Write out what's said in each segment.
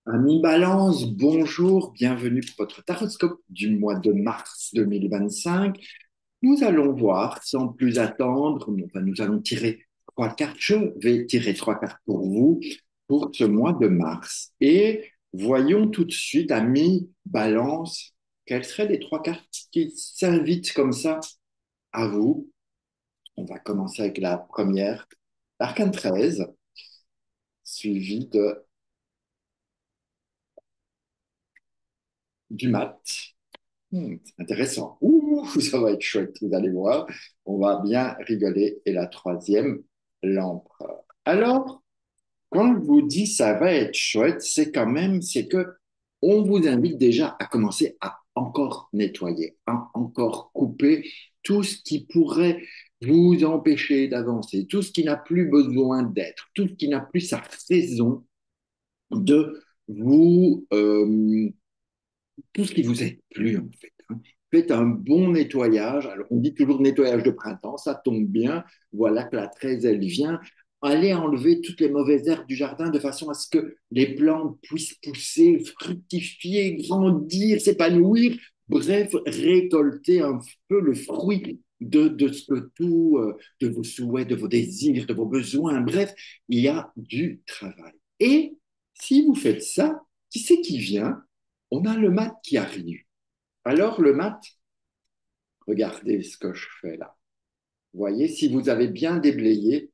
Ami Balance, bonjour, bienvenue pour votre taroscope du mois de mars 2025. Nous allons voir, sans plus attendre, nous allons tirer trois cartes. Je vais tirer trois cartes pour vous pour ce mois de mars. Et voyons tout de suite, ami Balance, quelles seraient les trois cartes qui s'invitent comme ça à vous. On va commencer avec la première, l'arcane 13, suivi du mat. Intéressant. Ouh, ça va être chouette, vous allez voir. On va bien rigoler. Et la troisième, l'empereur. Alors, quand je vous dis ça va être chouette, c'est que on vous invite déjà à commencer à encore nettoyer, à encore couper tout ce qui pourrait vous empêcher d'avancer, tout ce qui n'a plus besoin d'être, tout ce qui n'a plus sa raison de vous, tout ce qui vous aide plus en fait, hein. Faites un bon nettoyage. Alors, on dit toujours nettoyage de printemps, ça tombe bien. Voilà que la 13, elle vient. Allez enlever toutes les mauvaises herbes du jardin de façon à ce que les plantes puissent pousser, fructifier, grandir, s'épanouir. Bref, récolter un peu le fruit de ce que tout, de vos souhaits, de vos désirs, de vos besoins. Bref, il y a du travail. Et si vous faites ça, qui c'est qui vient? On a le mat qui arrive. Alors, le mat, regardez ce que je fais là. Vous voyez, si vous avez bien déblayé,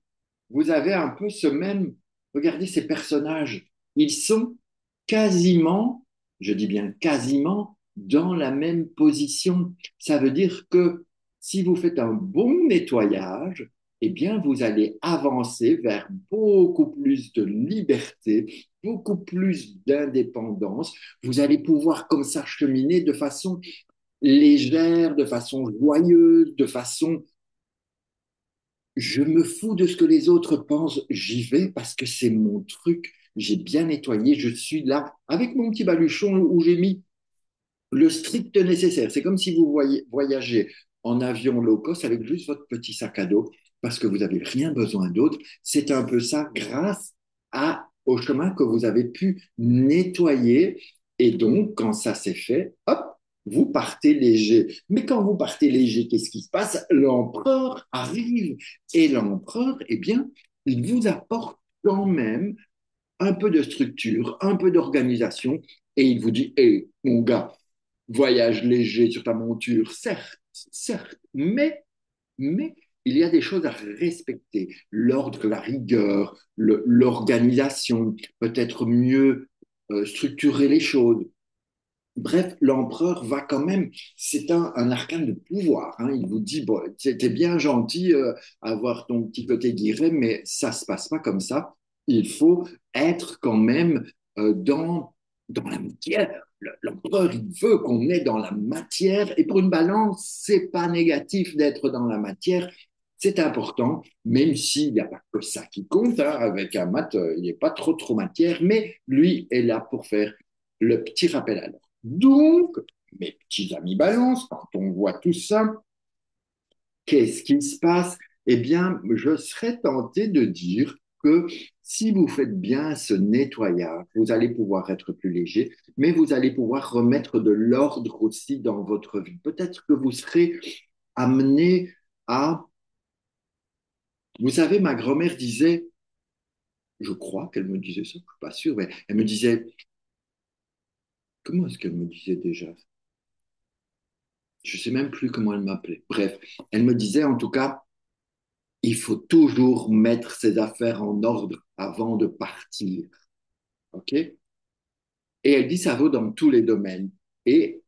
vous avez un peu ce même. Regardez ces personnages. Ils sont quasiment, je dis bien quasiment, dans la même position. Ça veut dire que si vous faites un bon nettoyage, eh bien, vous allez avancer vers beaucoup plus de liberté, beaucoup plus d'indépendance. Vous allez pouvoir comme ça cheminer de façon légère, de façon joyeuse, de façon je me fous de ce que les autres pensent, j'y vais parce que c'est mon truc, j'ai bien nettoyé, je suis là avec mon petit baluchon où j'ai mis le strict nécessaire. C'est comme si vous voyagez en avion low cost avec juste votre petit sac à dos parce que vous n'avez rien besoin d'autre. C'est un peu ça grâce au chemin que vous avez pu nettoyer. Et donc, quand ça s'est fait, hop, vous partez léger. Mais quand vous partez léger, qu'est-ce qui se passe? L'empereur arrive. Et l'empereur, eh bien, il vous apporte quand même un peu de structure, un peu d'organisation. Et il vous dit, hé, mon gars, voyage léger sur ta monture, certes, certes, mais il y a des choses à respecter. L'ordre, la rigueur, l'organisation, peut-être mieux structurer les choses. Bref, l'empereur va quand même, c'est un arcane de pouvoir, hein. Il vous dit, bon, c'était bien gentil avoir ton petit côté guiré, mais ça se passe pas comme ça. Il faut être quand même dans la matière. L'empereur, il veut qu'on est dans la matière, et pour une balance, c'est pas négatif d'être dans la matière. C'est important, même s'il n'y a pas que ça qui compte, hein. Avec un mat, il n'est pas trop matière, mais lui est là pour faire le petit rappel à l'ordre. Donc, mes petits amis balance, quand on voit tout ça, qu'est-ce qui se passe? Eh bien, je serais tenté de dire que si vous faites bien ce nettoyage, vous allez pouvoir être plus léger, mais vous allez pouvoir remettre de l'ordre aussi dans votre vie. Peut-être que vous serez amené à... Vous savez, ma grand-mère disait, je crois qu'elle me disait ça, je ne suis pas sûr, mais elle me disait, comment est-ce qu'elle me disait déjà? Je ne sais même plus comment elle m'appelait. Bref, elle me disait en tout cas, il faut toujours mettre ses affaires en ordre avant de partir. OK? Et elle dit, ça vaut dans tous les domaines. Et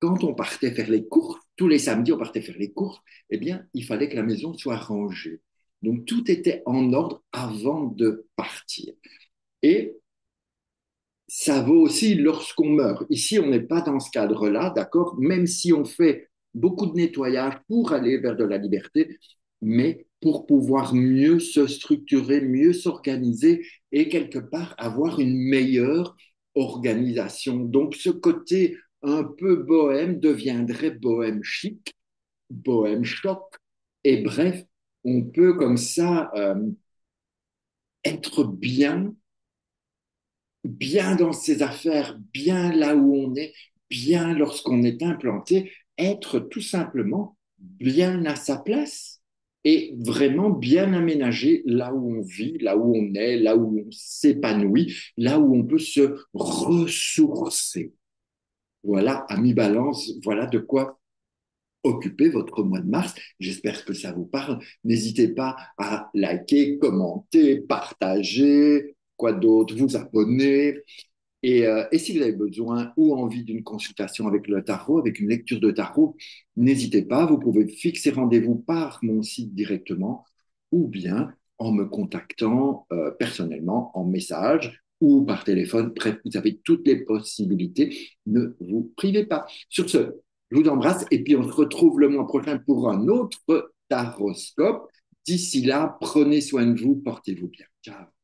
quand on partait faire les courses, tous les samedis, on partait faire les courses, eh bien, il fallait que la maison soit rangée. Donc, tout était en ordre avant de partir. Et ça vaut aussi lorsqu'on meurt. Ici, on n'est pas dans ce cadre-là, d'accord? Même si on fait beaucoup de nettoyage pour aller vers de la liberté, mais pour pouvoir mieux se structurer, mieux s'organiser et quelque part avoir une meilleure organisation. Donc, ce côté un peu bohème deviendrait bohème chic, bohème choc. Et bref, on peut comme ça être bien bien dans ses affaires, bien là où on est, bien lorsqu'on est implanté, être tout simplement bien à sa place et vraiment bien aménager là où on vit, là où on est, là où on s'épanouit, là où on peut se ressourcer. Voilà, à mi-balance, voilà de quoi occuper votre mois de mars. J'espère que ça vous parle. N'hésitez pas à liker, commenter, partager, quoi d'autre, vous abonner. Et si vous avez besoin ou envie d'une consultation avec le tarot, avec une lecture de tarot, n'hésitez pas, vous pouvez fixer rendez-vous par mon site directement ou bien en me contactant personnellement en message ou par téléphone. Bref, vous avez toutes les possibilités. Ne vous privez pas. Sur ce, je vous embrasse et puis on se retrouve le mois prochain pour un autre taroscope. D'ici là, prenez soin de vous, portez-vous bien. Ciao.